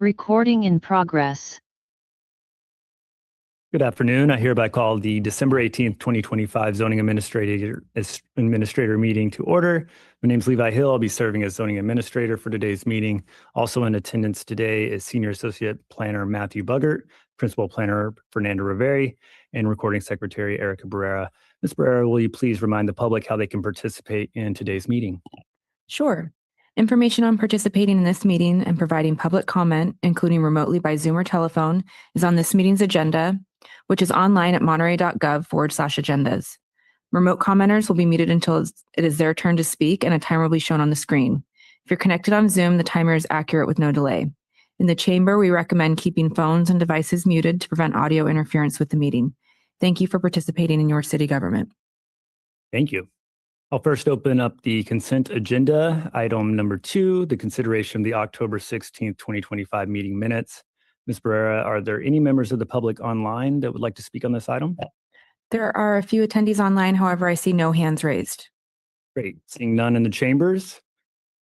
Recording in progress. Good afternoon. I hereby call the December 18th, 2025 Zoning Administrator meeting to order. My name is Levi Hill. I'll be serving as Zoning Administrator for today's meeting. Also in attendance today is Senior Associate Planner Matthew Buggart, Principal Planner Fernando Riveri, and Recording Secretary Erica Barrera. Ms. Barrera, will you please remind the public how they can participate in today's meeting? Sure. Information on participating in this meeting and providing public comment, including remotely by Zoom or telephone, is on this meeting's agenda, which is online at monterey.gov/agendas. Remote commenters will be muted until it is their turn to speak, and a timer will be shown on the screen. If you're connected on Zoom, the timer is accurate with no delay. In the chamber, we recommend keeping phones and devices muted to prevent audio interference with the meeting. Thank you for participating in your city government. Thank you. I'll first open up the consent agenda. Item number 2, the consideration of the October 16th, 2025 meeting minutes. Ms. Barrera, are there any members of the public online that would like to speak on this item? There are a few attendees online. However, I see no hands raised. Great. Seeing none in the chambers.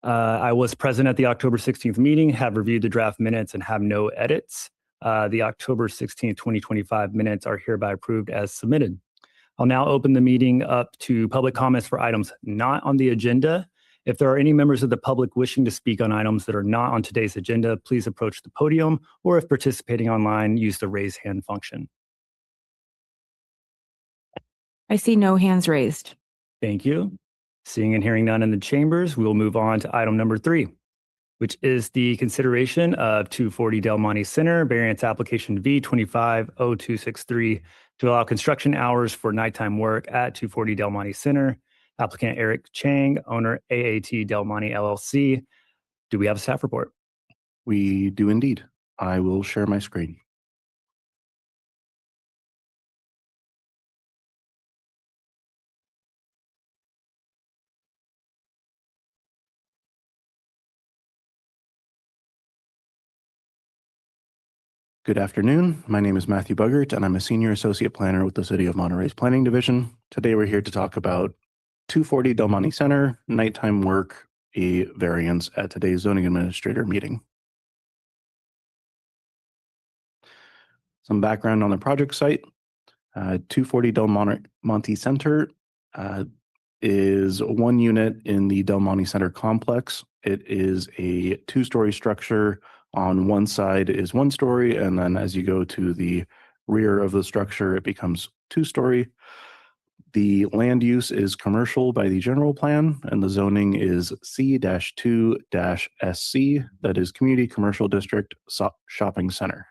I was present at the October 16th meeting, have reviewed the draft minutes, and have no edits. The October 16th, 2025 minutes are hereby approved as submitted. I'll now open the meeting up to public comments for items not on the agenda. If there are any members of the public wishing to speak on items that are not on today's agenda, please approach the podium, or if participating online, use the raise hand function. I see no hands raised. Thank you. Seeing and hearing none in the chambers, we will move on to item number 3, which is the consideration of 240 Del Monte Center, variance application V250263 to allow construction hours for nighttime work at 240 Del Monte Center. Applicant Eric Chang, owner AAT Del Monte LLC. Do we have a staff report? We do indeed. I will share my screen. Good afternoon. My name is Matthew Buggart, and I'm a Senior Associate Planner with the City of Monterey's Planning Division. Today, we're here to talk about 240 Del Monte Center, nighttime work, a variance at today's Zoning Administrator meeting. Some background on the project site. 240 Del Monte Center is one unit in the Del Monte Center complex. It is a 2-story structure. On one side is 1 story, and then as you go to the rear of the structure, it becomes 2-story. The land use is commercial by the general plan, and the zoning is C-2-SC, that is Community Commercial District Shopping Center.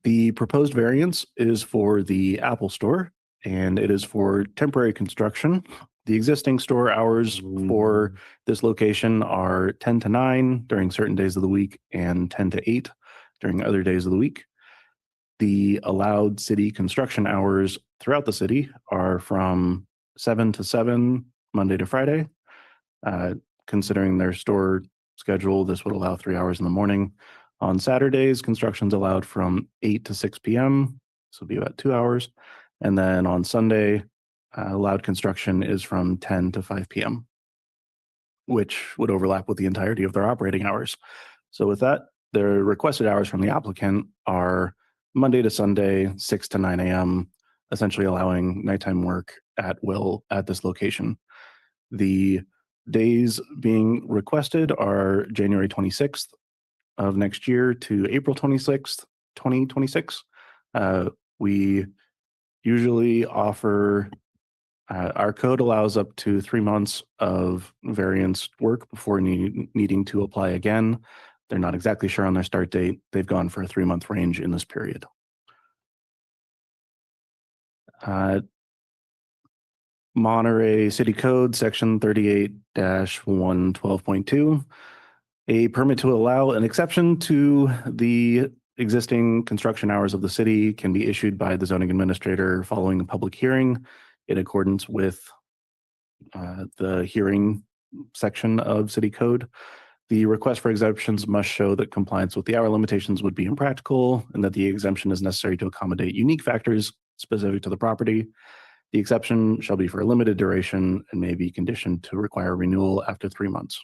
The proposed variance is for the Apple Store, and it is for temporary construction. The existing store hours for this location are 10 to 9 during certain days of the week and 10 to 8 during other days of the week. The allowed city construction hours throughout the city are from 7 to 7, Monday to Friday. Considering their store schedule, this would allow 3 hours in the morning. On Saturdays, construction is allowed from 8 to 6 p.m. This will be about 2 hours. And then on Sunday, allowed construction is from 10 to 5 p.m., which would overlap with the entirety of their operating hours. So with that, the requested hours from the applicant are Monday to Sunday, 6 to 9 a.m., essentially allowing nighttime work at will at this location. The days being requested are January 26th of next year to April 26th, 2026. We usually offer our code allows up to 3 months of variance work before needing to apply again. They're not exactly sure on their start date. They've gone for a 3-month range in this period. Monterey City Code, Section 38-112.2. A permit to allow an exception to the existing construction hours of the city can be issued by the zoning administrator following a public hearing in accordance with the hearing section of City Code. The request for exemptions must show that compliance with the hour limitations would be impractical and that the exemption is necessary to accommodate unique factors specific to the property. The exception shall be for a limited duration and may be conditioned to require renewal after 3 months.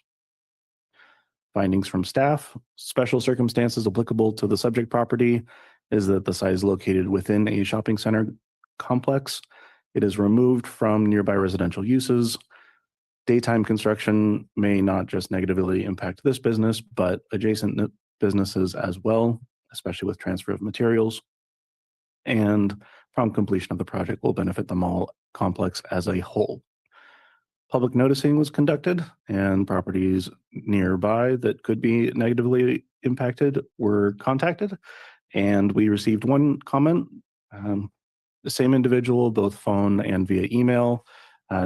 Findings from staff: special circumstances applicable to the subject property is that the site is located within a shopping center complex. It is removed from nearby residential uses. Daytime construction may not just negatively impact this business, but adjacent businesses as well, especially with transfer of materials. And prompt completion of the project will benefit the mall complex as a whole. Public noticing was conducted, and properties nearby that could be negatively impacted were contacted, and we received one comment. The same individual, both phone and via email.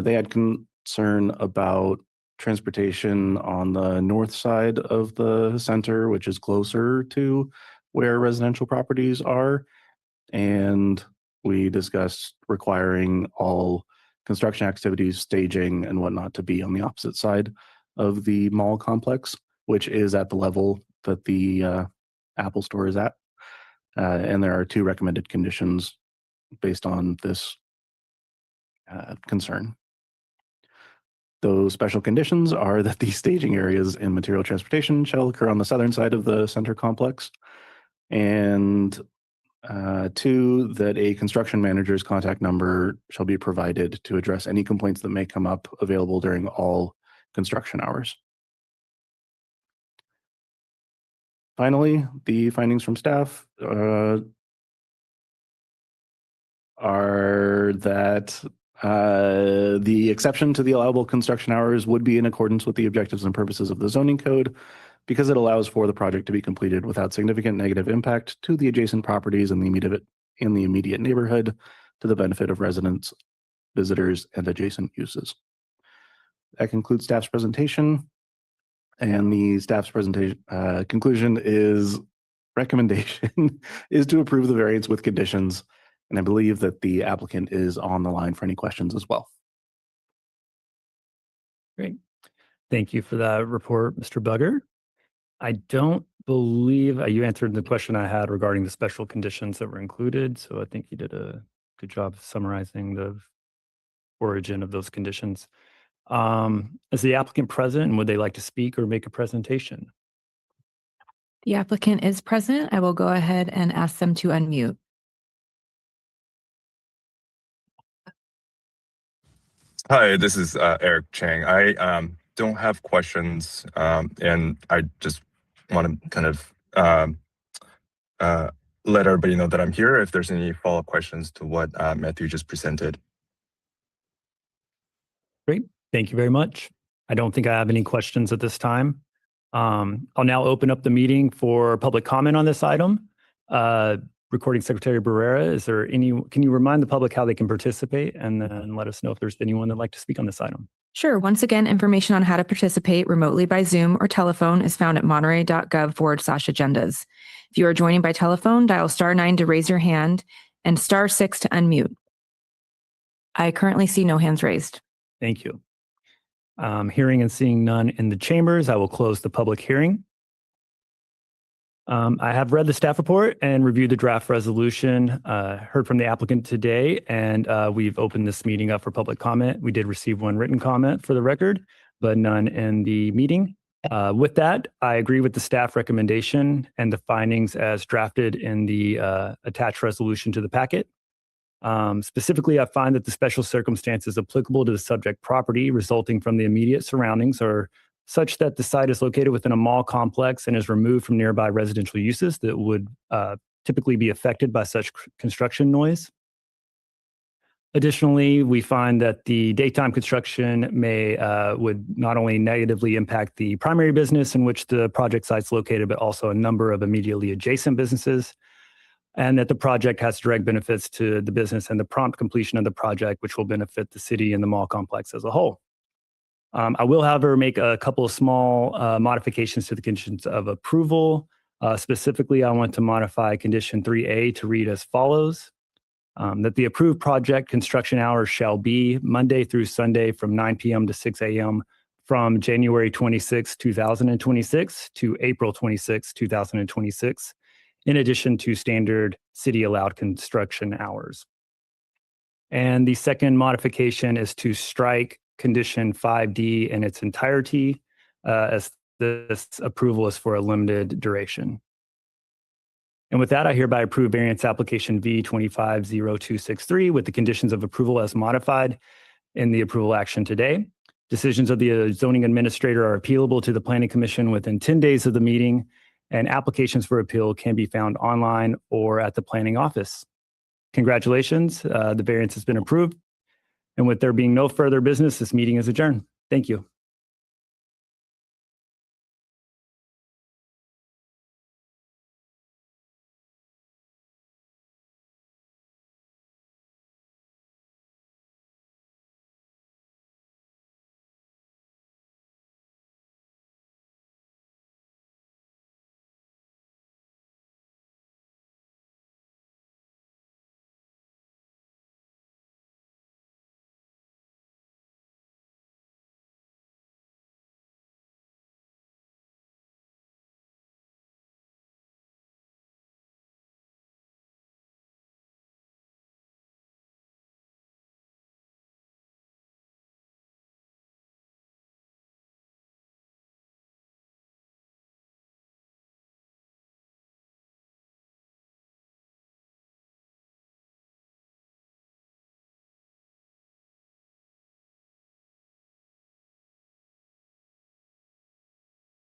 They had concern about transportation on the north side of the center, which is closer to where residential properties are. And we discussed requiring all construction activities, staging, and whatnot to be on the opposite side of the mall complex, which is at the level that the Apple store is at. And there are 2 recommended conditions based on this concern. Those special conditions are that the staging areas and material transportation shall occur on the southern side of the center complex. And 2, that a construction manager's contact number shall be provided to address any complaints that may come up, available during all construction hours. Finally, the findings from staff are that the exception to the allowable construction hours would be in accordance with the objectives and purposes of the zoning code, because it allows for the project to be completed without significant negative impact to the adjacent properties in the immediate neighborhood, to the benefit of residents, visitors, and adjacent uses. That concludes staff's presentation, and the staff's presentation conclusion is recommendation is to approve the variance with conditions. And I believe that the applicant is on the line for any questions as well. Great. Thank you for that report, Mr. Bugger. I don't believe you answered the question I had regarding the special conditions that were included. So I think you did a good job summarizing the origin of those conditions. Is the applicant present, and would they like to speak or make a presentation? The applicant is present. I will go ahead and ask them to unmute. Hi, this is Eric Chang. I don't have questions, and I just want to kind of let everybody know that I'm here if there's any follow-up questions to what Matthew just presented. Great. Thank you very much. I don't think I have any questions at this time. I'll now open up the meeting for public comment on this item. Recording Secretary Barrera, can you remind the public how they can participate, and then let us know if there's anyone that'd like to speak on this item? Sure. Once again, information on how to participate remotely by Zoom or telephone is found at monterey.gov/agendas. If you are joining by telephone, dial *9 to raise your hand and *6 to unmute. I currently see no hands raised. Thank you. Hearing and seeing none in the chambers, I will close the public hearing. I have read the staff report and reviewed the draft resolution, heard from the applicant today, and we've opened this meeting up for public comment. We did receive one written comment for the record, but none in the meeting. With that, I agree with the staff recommendation and the findings as drafted in the attached resolution to the packet. Specifically, I find that the special circumstances applicable to the subject property resulting from the immediate surroundings are such that the site is located within a mall complex and is removed from nearby residential uses that would typically be affected by such construction noise. Additionally, we find that the daytime construction would not only negatively impact the primary business in which the project site's located, but also a number of immediately adjacent businesses, and that the project has direct benefits to the business and the prompt completion of the project, which will benefit the city and the mall complex as a whole. I will, however, make a couple of small modifications to the conditions of approval. Specifically, I want to modify condition 3A to read as follows. That the approved project construction hours shall be Monday through Sunday from 9 p.m. to 6 a.m. from January 26, 2026 to April 26, 2026, in addition to standard city allowed construction hours. And the second modification is to strike condition 5D in its entirety, as this approval is for a limited duration. And with that, I hereby approve variance application V250263 with the conditions of approval as modified in the approval action today. Decisions of the zoning administrator are appealable to the Planning Commission within 10 days of the meeting, and applications for appeal can be found online or at the planning office. Congratulations, the variance has been approved. And with there being no further business, this meeting is adjourned. Thank you.